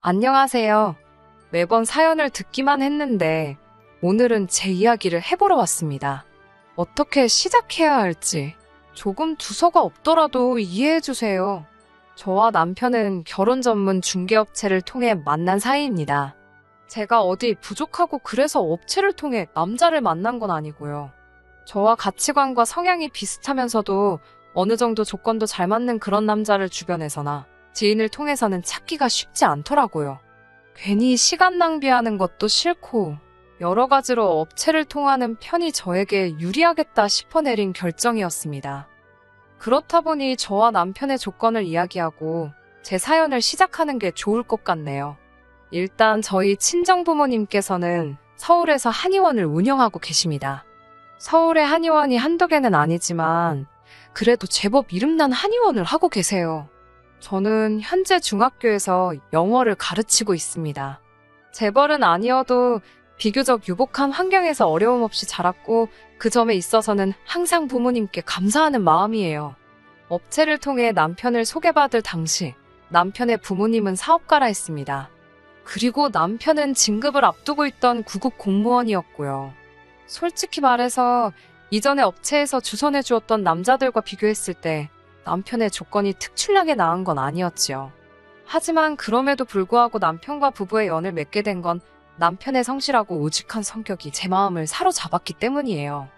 안녕하세요. 매번 사연을 듣기만 했는데 오늘은 제 이야기를 해보러 왔습니다. 어떻게 시작해야 할지 조금 두서가 없더라도 이해해주세요. 저와 남편은 결혼 전문 중개업체를 통해 만난 사이입니다. 제가 어디 부족하고 그래서 업체를 통해 남자를 만난 건 아니고요. 저와 가치관과 성향이 비슷하면서도 어느 정도 조건도 잘 맞는 그런 남자를 주변에서나 지인을 통해서는 찾기가 쉽지 않더라고요. 괜히 시간 낭비하는 것도 싫고 여러 가지로 업체를 통하는 편이 저에게 유리하겠다 싶어 내린 결정이었습니다. 그렇다 보니 저와 남편의 조건을 이야기하고 제 사연을 시작하는 게 좋을 것 같네요. 일단 저희 친정부모님께서는 서울에서 한의원을 운영하고 계십니다. 서울의 한의원이 한두 개는 아니지만 그래도 제법 이름난 한의원을 하고 계세요. 저는 현재 중학교에서 영어를 가르치고 있습니다. 재벌은 아니어도 비교적 유복한 환경에서 어려움 없이 자랐고 그 점에 있어서는 항상 부모님께 감사하는 마음이에요. 업체를 통해 남편을 소개받을 당시 남편의 부모님은 사업가라 했습니다. 그리고 남편은 진급을 앞두고 있던 구급 공무원이었고요. 솔직히 말해서 이전에 업체에서 주선해 주었던 남자들과 비교했을 때 남편의 조건이 특출나게 나은 건 아니었지요. 하지만 그럼에도 불구하고 남편과 부부의 연을 맺게 된 건 남편의 성실하고 우직한 성격이 제 마음을 사로잡았기 때문이에요.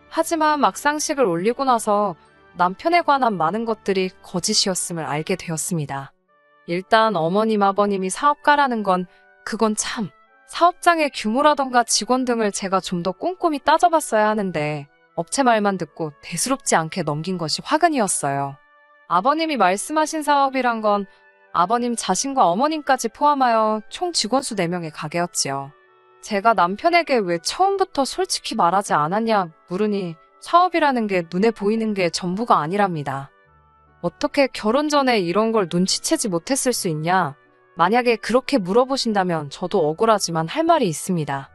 하지만 막상식을 올리고 나서 남편에 관한 많은 것들이 거짓이었음을 알게 되었습니다. 일단 어머님 아버님이 사업가라는 건 그건 참 사업장의 규모라던가 직원 등을 제가 좀 더 꼼꼼히 따져봤어야 하는데 업체 말만 듣고 대수롭지 않게 넘긴 것이 화근이었어요. 아버님이 말씀하신 사업이란 건 아버님 자신과 어머님까지 포함하여 총 직원 수 4명의 가게였지요. 제가 남편에게 왜 처음부터 솔직히 말하지 않았냐 물으니 사업이라는 게 눈에 보이는 게 전부가 아니랍니다. 어떻게 결혼 전에 이런 걸 눈치채지 못했을 수 있냐? 만약에 그렇게 물어보신다면 저도 억울하지만 할 말이 있습니다.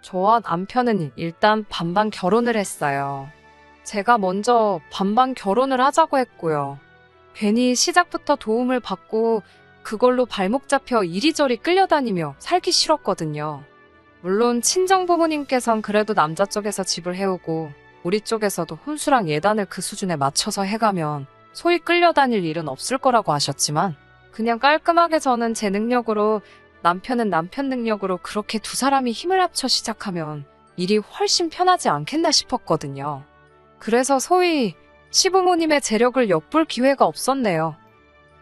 저와 남편은 일단 반반 결혼을 했어요. 제가 먼저 반반 결혼을 하자고 했고요. 괜히 시작부터 도움을 받고 그걸로 발목 잡혀 이리저리 끌려다니며 살기 싫었거든요. 물론 친정부모님께선 그래도 남자 쪽에서 집을 해오고 우리 쪽에서도 혼수랑 예단을 그 수준에 맞춰서 해가면 소위 끌려다닐 일은 없을 거라고 하셨지만 그냥 깔끔하게 저는 제 능력으로 남편은 남편 능력으로 그렇게 두 사람이 힘을 합쳐 시작하면 일이 훨씬 편하지 않겠나 싶었거든요. 그래서 소위 시부모님의 재력을 엿볼 기회가 없었네요.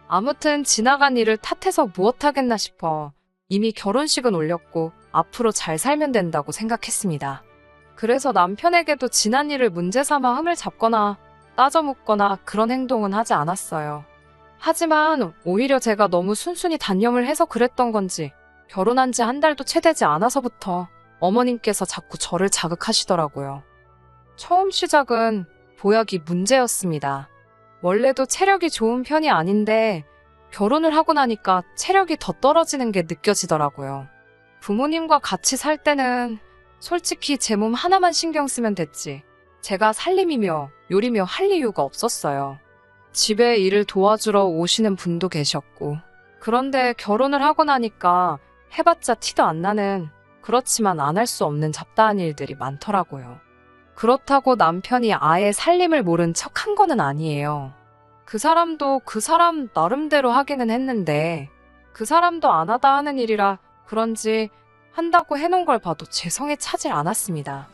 아무튼 지나간 일을 탓해서 무엇하겠나 싶어 이미 결혼식은 올렸고 앞으로 잘 살면 된다고 생각했습니다. 그래서 남편에게도 지난 일을 문제 삼아 흠을 잡거나 따져 묻거나 그런 행동은 하지 않았어요. 하지만 오히려 제가 너무 순순히 단념을 해서 그랬던 건지 결혼한 지 한 달도 채 되지 않아서부터 어머님께서 자꾸 저를 자극하시더라고요. 처음 시작은 보약이 문제였습니다. 원래도 체력이 좋은 편이 아닌데 결혼을 하고 나니까 체력이 더 떨어지는 게 느껴지더라고요. 부모님과 같이 살 때는 솔직히 제 몸 하나만 신경 쓰면 됐지 제가 살림이며 요리며 할 이유가 없었어요. 집에 일을 도와주러 오시는 분도 계셨고 그런데 결혼을 하고 나니까 해봤자 티도 안 나는 그렇지만 안 할 수 없는 잡다한 일들이 많더라고요. 그렇다고 남편이 아예 살림을 모른 척 한 거는 아니에요. 그 사람도 그 사람 나름대로 하기는 했는데 그 사람도 안 하다 하는 일이라 그런지 한다고 해놓은 걸 봐도 제 성에 차질 않았습니다.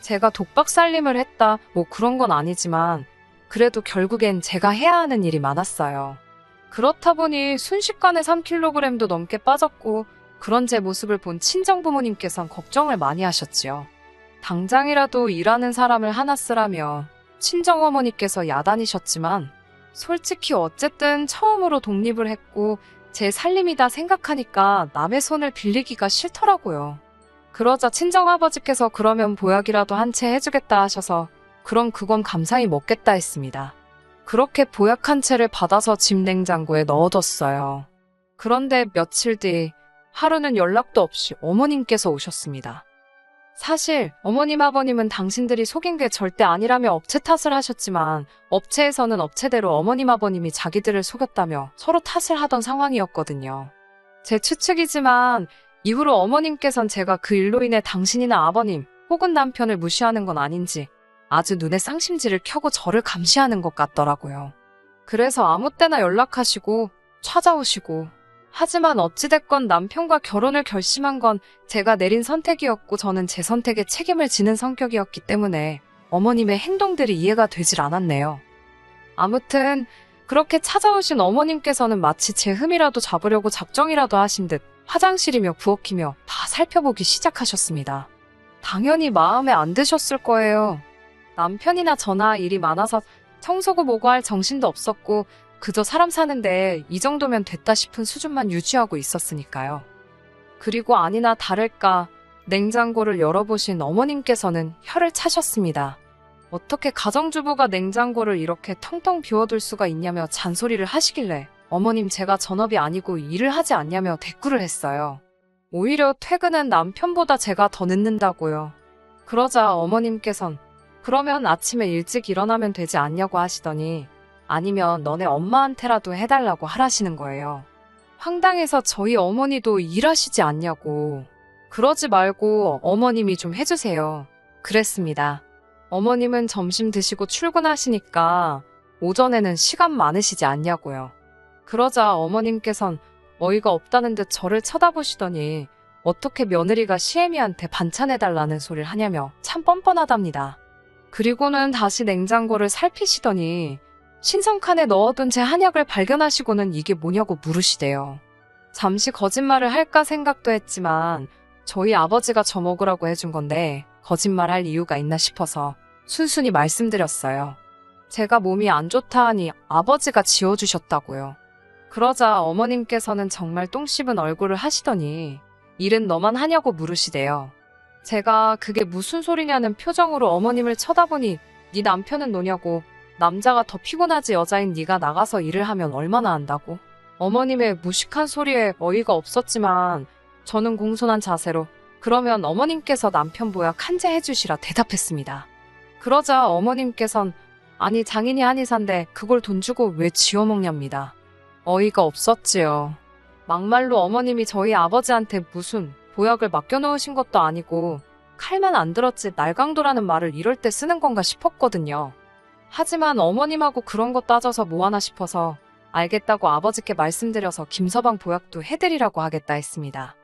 제가 독박 살림을 했다 뭐 그런 건 아니지만 그래도 결국엔 제가 해야 하는 일이 많았어요. 그렇다 보니 순식간에 3kg도 넘게 빠졌고 그런 제 모습을 본 친정부모님께선 걱정을 많이 하셨지요. 당장이라도 일하는 사람을 하나 쓰라며 친정어머니께서 야단이셨지만 솔직히 어쨌든 처음으로 독립을 했고 제 살림이다 생각하니까 남의 손을 빌리기가 싫더라고요. 그러자 친정아버지께서 그러면 보약이라도 한 채 해주겠다 하셔서 그럼 그건 감사히 먹겠다 했습니다. 그렇게 보약 한 채를 받아서 집 냉장고에 넣어뒀어요. 그런데 며칠 뒤 하루는 연락도 없이 어머님께서 오셨습니다. 사실 어머님 아버님은 당신들이 속인 게 절대 아니라며 업체 탓을 하셨지만 업체에서는 업체대로 어머님 아버님이 자기들을 속였다며 서로 탓을 하던 상황이었거든요. 제 추측이지만 이후로 어머님께선 제가 그 일로 인해 당신이나 아버님 혹은 남편을 무시하는 건 아닌지 아주 눈에 쌍심지를 켜고 저를 감시하는 것 같더라고요. 그래서 아무 때나 연락하시고 찾아오시고, 하지만 어찌됐건 남편과 결혼을 결심한 건 제가 내린 선택이었고 저는 제 선택에 책임을 지는 성격이었기 때문에 어머님의 행동들이 이해가 되질 않았네요. 아무튼 그렇게 찾아오신 어머님께서는 마치 제 흠이라도 잡으려고 작정이라도 하신 듯 화장실이며 부엌이며 다 살펴보기 시작하셨습니다. 당연히 마음에 안 드셨을 거예요. 남편이나 저나 일이 많아서 청소고 뭐고 할 정신도 없었고 그저 사람 사는데 이 정도면 됐다 싶은 수준만 유지하고 있었으니까요. 그리고 아니나 다를까 냉장고를 열어보신 어머님께서는 혀를 차셨습니다. 어떻게 가정주부가 냉장고를 이렇게 텅텅 비워둘 수가 있냐며 잔소리를 하시길래 어머님 제가 전업이 아니고 일을 하지 않냐며 대꾸를 했어요. 오히려 퇴근은 남편보다 제가 더 늦는다고요. 그러자 어머님께선 그러면 아침에 일찍 일어나면 되지 않냐고 하시더니 아니면 너네 엄마한테라도 해달라고 하라시는 거예요. 황당해서 저희 어머니도 일하시지 않냐고. 그러지 말고 어머님이 좀 해주세요. 그랬습니다. 어머님은 점심 드시고 출근하시니까 오전에는 시간 많으시지 않냐고요. 그러자 어머님께선 어이가 없다는 듯 저를 쳐다보시더니 어떻게 며느리가 시애미한테 반찬해달라는 소리를 하냐며 참 뻔뻔하답니다. 그리고는 다시 냉장고를 살피시더니 신성칸에 넣어둔 제 한약을 발견하시고는 이게 뭐냐고 물으시대요. 잠시 거짓말을 할까 생각도 했지만 저희 아버지가 저 먹으라고 해준 건데 거짓말할 이유가 있나 싶어서 순순히 말씀드렸어요. 제가 몸이 안 좋다 하니 아버지가 지어주셨다고요. 그러자 어머님께서는 정말 똥 씹은 얼굴을 하시더니 일은 너만 하냐고 물으시대요. 제가 그게 무슨 소리냐는 표정으로 어머님을 쳐다보니 네 남편은 노냐고, 남자가 더 피곤하지 여자인 네가 나가서 일을 하면 얼마나 한다고. 어머님의 무식한 소리에 어이가 없었지만 저는 공손한 자세로 그러면 어머님께서 남편 보약 한제 해주시라 대답했습니다. 그러자 어머님께선 아니 장인이 한의사인데 그걸 돈 주고 왜 지어먹냐입니다. 어이가 없었지요. 막말로 어머님이 저희 아버지한테 무슨 보약을 맡겨놓으신 것도 아니고 칼만 안 들었지 날강도라는 말을 이럴 때 쓰는 건가 싶었거든요. 하지만 어머님하고 그런 거 따져서 뭐하나 싶어서 알겠다고 아버지께 말씀드려서 김서방 보약도 해드리라고 하겠다 했습니다.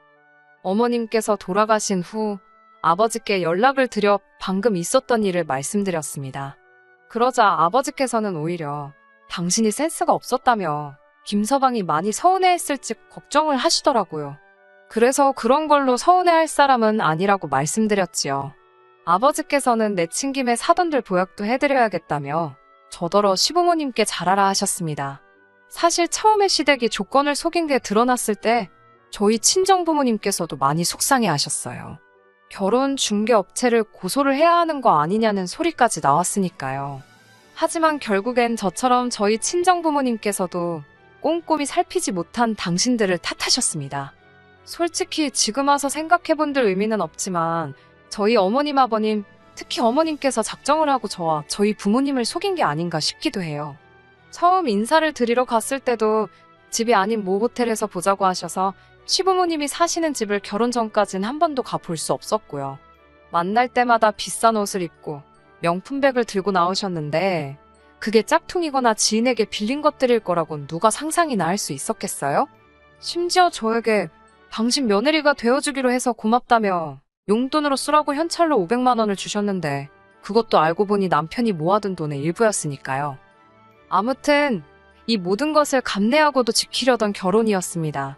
어머님께서 돌아가신 후 아버지께 연락을 드려 방금 있었던 일을 말씀드렸습니다. 그러자 아버지께서는 오히려 당신이 센스가 없었다며 김서방이 많이 서운해했을지 걱정을 하시더라고요. 그래서 그런 걸로 서운해할 사람은 아니라고 말씀드렸지요. 아버지께서는 내친김에 사돈들 보약도 해드려야겠다며 저더러 시부모님께 잘하라 하셨습니다. 사실 처음에 시댁이 조건을 속인 게 드러났을 때 저희 친정부모님께서도 많이 속상해 하셨어요. 결혼 중개업체를 고소를 해야 하는 거 아니냐는 소리까지 나왔으니까요. 하지만 결국엔 저처럼 저희 친정부모님께서도 꼼꼼히 살피지 못한 당신들을 탓하셨습니다. 솔직히 지금 와서 생각해본들 의미는 없지만 저희 어머님 아버님, 특히 어머님께서 작정을 하고 저와 저희 부모님을 속인 게 아닌가 싶기도 해요. 처음 인사를 드리러 갔을 때도 집이 아닌 모 호텔에서 보자고 하셔서 시부모님이 사시는 집을 결혼 전까진 한 번도 가볼 수 없었고요. 만날 때마다 비싼 옷을 입고 명품백을 들고 나오셨는데 그게 짝퉁이거나 지인에게 빌린 것들일 거라곤 누가 상상이나 할 수 있었겠어요? 심지어 저에게 당신 며느리가 되어주기로 해서 고맙다며 용돈으로 쓰라고 현찰로 500만 원을 주셨는데 그것도 알고 보니 남편이 모아둔 돈의 일부였으니까요. 아무튼 이 모든 것을 감내하고도 지키려던 결혼이었습니다.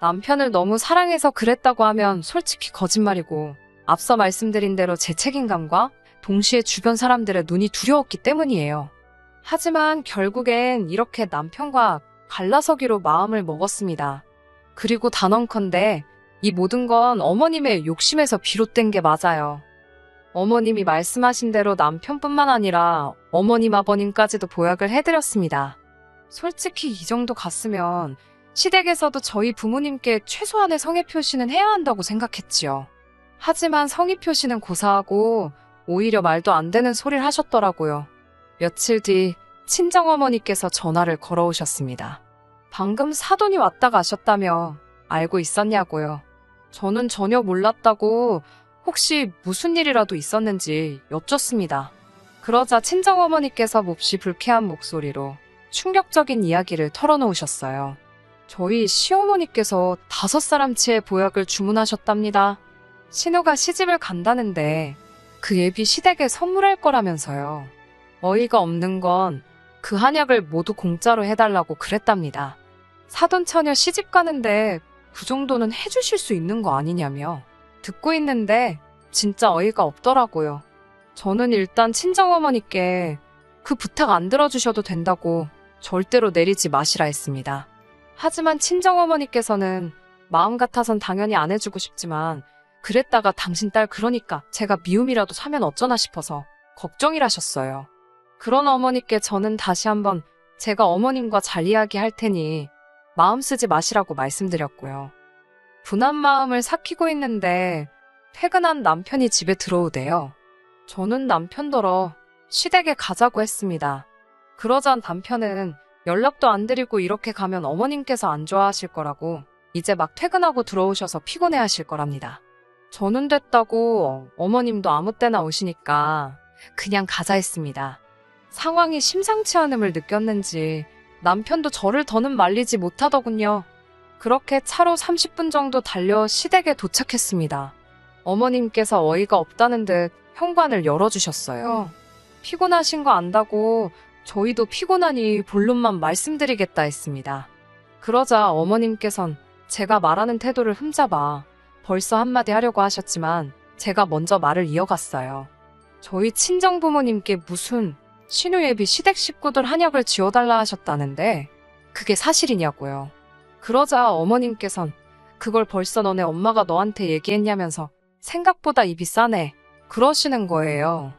남편을 너무 사랑해서 그랬다고 하면 솔직히 거짓말이고 앞서 말씀드린 대로 제 책임감과 동시에 주변 사람들의 눈이 두려웠기 때문이에요. 하지만 결국엔 이렇게 남편과 갈라서기로 마음을 먹었습니다. 그리고 단언컨대 이 모든 건 어머님의 욕심에서 비롯된 게 맞아요. 어머님이 말씀하신 대로 남편뿐만 아니라 어머님 아버님까지도 보약을 해드렸습니다. 솔직히 이 정도 갔으면 시댁에서도 저희 부모님께 최소한의 성의 표시는 해야 한다고 생각했지요. 하지만 성의 표시는 고사하고 오히려 말도 안 되는 소리를 하셨더라고요. 며칠 뒤 친정어머니께서 전화를 걸어오셨습니다. 방금 사돈이 왔다 가셨다며 알고 있었냐고요. 저는 전혀 몰랐다고 혹시 무슨 일이라도 있었는지 여쭙습니다. 그러자 친정어머니께서 몹시 불쾌한 목소리로 충격적인 이야기를 털어놓으셨어요. 저희 시어머니께서 5사람치의 보약을 주문하셨답니다. 신우가 시집을 간다는데 그 예비 시댁에 선물할 거라면서요. 어이가 없는 건 그 한약을 모두 공짜로 해달라고 그랬답니다. 사돈처녀 시집 가는데 그 정도는 해주실 수 있는 거 아니냐며 듣고 있는데 진짜 어이가 없더라고요. 저는 일단 친정어머니께 그 부탁 안 들어주셔도 된다고 절대로 내리지 마시라 했습니다. 하지만 친정어머니께서는 마음 같아선 당연히 안 해주고 싶지만 그랬다가 당신 딸 그러니까 제가 미움이라도 사면 어쩌나 싶어서 걱정이라셨어요. 그런 어머니께 저는 다시 한번 제가 어머님과 잘 이야기할 테니 마음 쓰지 마시라고 말씀드렸고요. 분한 마음을 삭히고 있는데 퇴근한 남편이 집에 들어오대요. 저는 남편더러 시댁에 가자고 했습니다. 그러자 남편은 연락도 안 드리고 이렇게 가면 어머님께서 안 좋아하실 거라고 이제 막 퇴근하고 들어오셔서 피곤해 하실 거랍니다. 저는 됐다고 어머님도 아무 때나 오시니까 그냥 가자 했습니다. 상황이 심상치 않음을 느꼈는지 남편도 저를 더는 말리지 못하더군요. 그렇게 차로 30분 정도 달려 시댁에 도착했습니다. 어머님께서 어이가 없다는 듯 현관을 열어주셨어요. 피곤하신 거 안다고 저희도 피곤하니 본론만 말씀드리겠다 했습니다. 그러자 어머님께선 제가 말하는 태도를 흠잡아 벌써 한마디 하려고 하셨지만 제가 먼저 말을 이어갔어요. 저희 친정부모님께 무슨 신우 예비 시댁 식구들 한약을 지어달라 하셨다는데 그게 사실이냐고요. 그러자 어머님께선 그걸 벌써 너네 엄마가 너한테 얘기했냐면서 생각보다 입이 싸네 그러시는 거예요.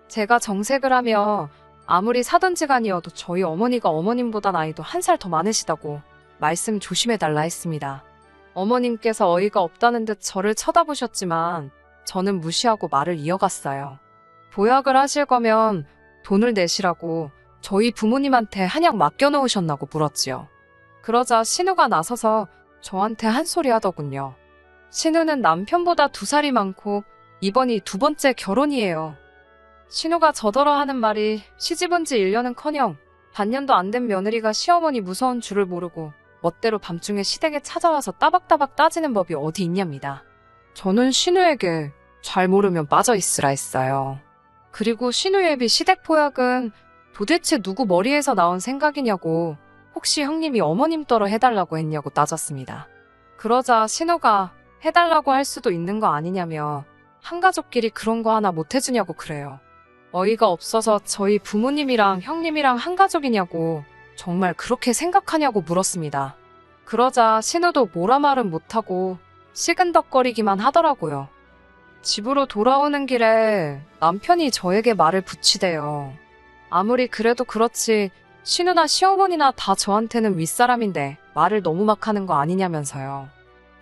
제가 정색을 하며 아무리 사돈지간이어도 저희 어머니가 어머님보다 나이도 1살 더 많으시다고 말씀 조심해달라 했습니다. 어머님께서 어이가 없다는 듯 저를 쳐다보셨지만 저는 무시하고 말을 이어갔어요. 보약을 하실 거면 돈을 내시라고 저희 부모님한테 한약 맡겨놓으셨나고 물었지요. 그러자 신우가 나서서 저한테 한 소리 하더군요. 신우는 남편보다 2살이 많고 이번이 2번째 결혼이에요. 신우가 저더러 하는 말이 시집 온 지 1년은커녕 반년도 안 된 며느리가 시어머니 무서운 줄을 모르고 멋대로 밤중에 시댁에 찾아와서 따박따박 따지는 법이 어디 있냐입니다. 저는 신우에게 잘 모르면 빠져있으라 했어요. 그리고 신우 예비 시댁 보약은 도대체 누구 머리에서 나온 생각이냐고 혹시 형님이 어머님 떨어 해달라고 했냐고 따졌습니다. 그러자 신우가 해달라고 할 수도 있는 거 아니냐며 한가족끼리 그런 거 하나 못 해주냐고 그래요. 어이가 없어서 저희 부모님이랑 형님이랑 한가족이냐고 정말 그렇게 생각하냐고 물었습니다. 그러자 신우도 뭐라 말은 못하고 시근덕거리기만 하더라고요. 집으로 돌아오는 길에 남편이 저에게 말을 붙이대요. 아무리 그래도 그렇지 신우나 시어머니나 다 저한테는 윗사람인데 말을 너무 막 하는 거 아니냐면서요.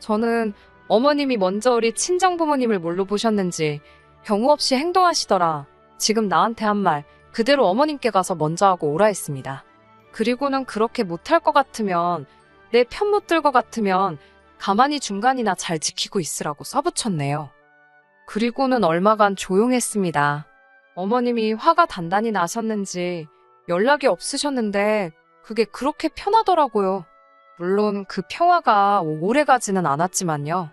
저는 어머님이 먼저 우리 친정부모님을 뭘로 보셨는지 경우 없이 행동하시더라. 지금 나한테 한 말 그대로 어머님께 가서 먼저 하고 오라 했습니다. 그리고는 그렇게 못할 것 같으면 내 편 못 들 것 같으면 가만히 중간이나 잘 지키고 있으라고 써붙였네요. 그리고는 얼마간 조용했습니다. 어머님이 화가 단단히 나셨는지 연락이 없으셨는데 그게 그렇게 편하더라고요. 물론 그 평화가 오래가지는 않았지만요.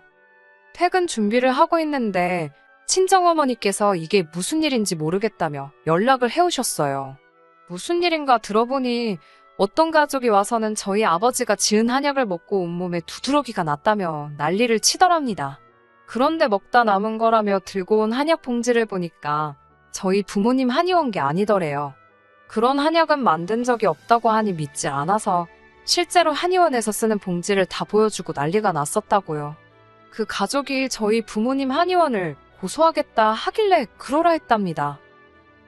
퇴근 준비를 하고 있는데 친정어머니께서 이게 무슨 일인지 모르겠다며 연락을 해오셨어요. 무슨 일인가 들어보니 어떤 가족이 와서는 저희 아버지가 지은 한약을 먹고 온몸에 두드러기가 났다며 난리를 치더랍니다. 그런데 먹다 남은 거라며 들고 온 한약 봉지를 보니까 저희 부모님 한의원 게 아니더래요. 그런 한약은 만든 적이 없다고 하니 믿지 않아서 실제로 한의원에서 쓰는 봉지를 다 보여주고 난리가 났었다고요. 그 가족이 저희 부모님 한의원을 고소하겠다 하길래 그러라 했답니다.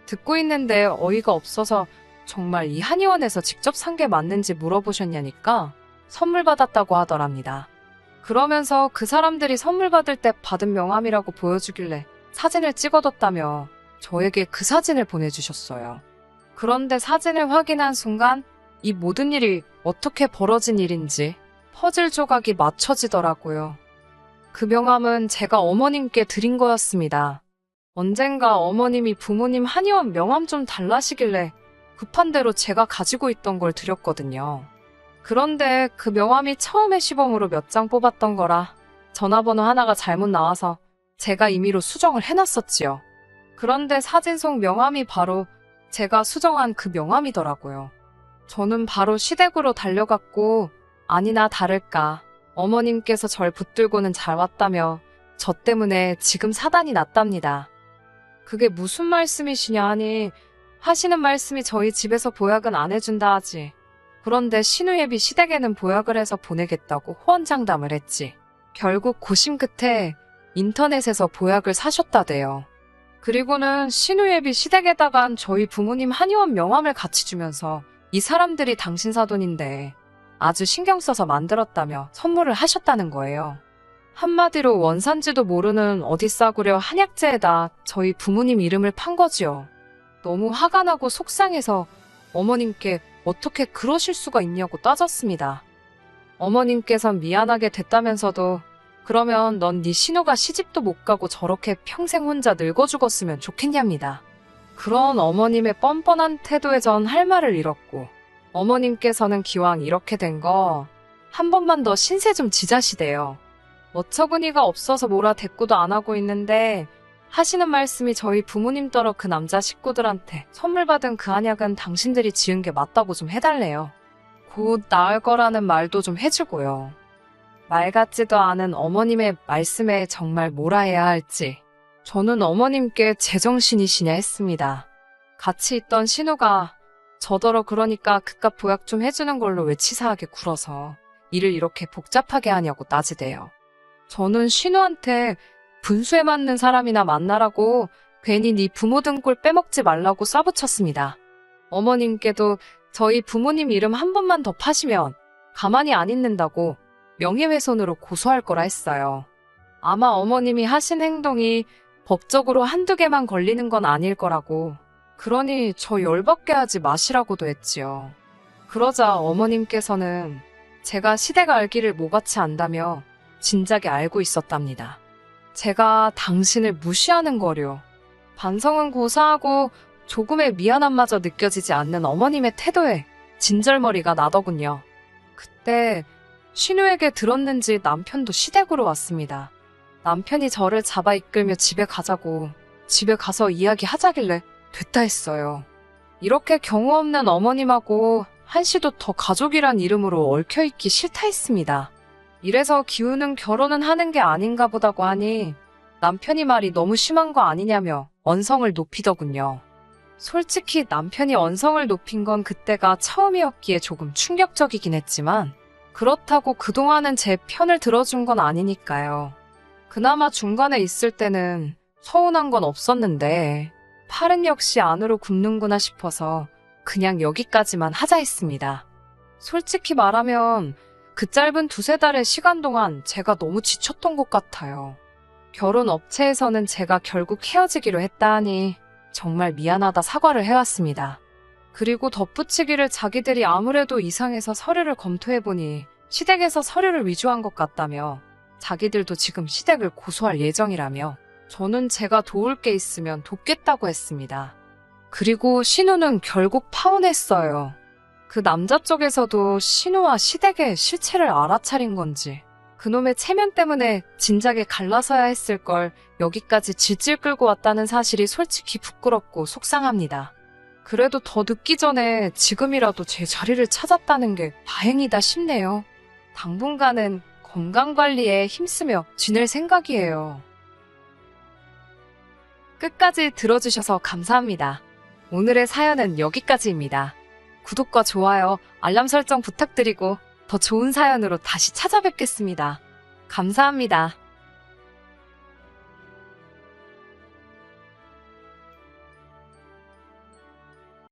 듣고 있는데 어이가 없어서 정말 이 한의원에서 직접 산 게 맞는지 물어보셨냐니까 선물 받았다고 하더랍니다. 그러면서 그 사람들이 선물 받을 때 받은 명함이라고 보여주길래 사진을 찍어뒀다며 저에게 그 사진을 보내주셨어요. 그런데 사진을 확인한 순간 이 모든 일이 어떻게 벌어진 일인지 퍼즐 조각이 맞춰지더라고요. 그 명함은 제가 어머님께 드린 거였습니다. 언젠가 어머님이 부모님 한의원 명함 좀 달라시길래 급한 대로 제가 가지고 있던 걸 드렸거든요. 그런데 그 명함이 처음에 시범으로 몇 장 뽑았던 거라 전화번호 하나가 잘못 나와서 제가 임의로 수정을 해놨었지요. 그런데 사진 속 명함이 바로 제가 수정한 그 명함이더라고요. 저는 바로 시댁으로 달려갔고 아니나 다를까 어머님께서 절 붙들고는 잘 왔다며 저 때문에 지금 사단이 났답니다. 그게 무슨 말씀이시냐 하니 하시는 말씀이 저희 집에서 보약은 안 해준다 하지. 그런데 신우예비 시댁에는 보약을 해서 보내겠다고 호언장담을 했지. 결국 고심 끝에 인터넷에서 보약을 사셨다대요. 그리고는 신우예비 시댁에다간 저희 부모님 한의원 명함을 같이 주면서 이 사람들이 당신 사돈인데 아주 신경 써서 만들었다며 선물을 하셨다는 거예요. 한마디로 원산지도 모르는 어디 싸구려 한약재에다 저희 부모님 이름을 판 거지요. 너무 화가 나고 속상해서 어머님께 어떻게 그러실 수가 있냐고 따졌습니다. 어머님께선 미안하게 됐다면서도 그러면 넌 네 신우가 시집도 못 가고 저렇게 평생 혼자 늙어 죽었으면 좋겠냐입니다. 그런 어머님의 뻔뻔한 태도에 전 할 말을 잃었고 어머님께서는 기왕 이렇게 된 거 한 번만 더 신세 좀 지자시대요. 어처구니가 없어서 뭐라 대꾸도 안 하고 있는데 하시는 말씀이 저희 부모님더러 그 남자 식구들한테 선물 받은 그 한약은 당신들이 지은 게 맞다고 좀 해달래요. 곧 나을 거라는 말도 좀 해주고요. 말 같지도 않은 어머님의 말씀에 정말 뭐라 해야 할지 저는 어머님께 제정신이시냐 했습니다. 같이 있던 신우가 저더러 그러니까 그깟 보약 좀 해주는 걸로 왜 치사하게 굴어서 일을 이렇게 복잡하게 하냐고 따지대요. 저는 신우한테 분수에 맞는 사람이나 만나라고 괜히 네 부모 등골 빼먹지 말라고 쏴붙였습니다. 어머님께도 저희 부모님 이름 한 번만 더 파시면 가만히 안 있는다고 명예훼손으로 고소할 거라 했어요. 아마 어머님이 하신 행동이 법적으로 한두 개만 걸리는 건 아닐 거라고 그러니 저 열받게 하지 마시라고도 했지요. 그러자 어머님께서는 제가 시댁 알기를 뭐같이 안다며 진작에 알고 있었답니다. 제가 당신을 무시하는 거려. 반성은 고사하고 조금의 미안함마저 느껴지지 않는 어머님의 태도에 진절머리가 나더군요. 그때 신우에게 들었는지 남편도 시댁으로 왔습니다. 남편이 저를 잡아 이끌며 집에 가자고 집에 가서 이야기하자길래 됐다 했어요. 이렇게 경우 없는 어머님하고 한시도 더 가족이란 이름으로 얽혀있기 싫다 했습니다. 이래서 기우는 결혼은 하는 게 아닌가 보다고 하니 남편이 말이 너무 심한 거 아니냐며 언성을 높이더군요. 솔직히 남편이 언성을 높인 건 그때가 처음이었기에 조금 충격적이긴 했지만 그렇다고 그동안은 제 편을 들어준 건 아니니까요. 그나마 중간에 있을 때는 서운한 건 없었는데 팔은 역시 안으로 굽는구나 싶어서 그냥 여기까지만 하자 했습니다. 솔직히 말하면 그 짧은 두세 달의 시간 동안 제가 너무 지쳤던 것 같아요. 결혼 업체에서는 제가 결국 헤어지기로 했다 하니 정말 미안하다 사과를 해왔습니다. 그리고 덧붙이기를 자기들이 아무래도 이상해서 서류를 검토해보니 시댁에서 서류를 위조한 것 같다며 자기들도 지금 시댁을 고소할 예정이라며 저는 제가 도울 게 있으면 돕겠다고 했습니다. 그리고 신우는 결국 파혼했어요. 그 남자 쪽에서도 신우와 시댁의 실체를 알아차린 건지 그놈의 체면 때문에 진작에 갈라서야 했을 걸 여기까지 질질 끌고 왔다는 사실이 솔직히 부끄럽고 속상합니다. 그래도 더 늦기 전에 지금이라도 제 자리를 찾았다는 게 다행이다 싶네요. 당분간은 건강관리에 힘쓰며 지낼 생각이에요. 끝까지 들어주셔서 감사합니다. 오늘의 사연은 여기까지입니다. 구독과 좋아요, 알람 설정 부탁드리고 더 좋은 사연으로 다시 찾아뵙겠습니다. 감사합니다.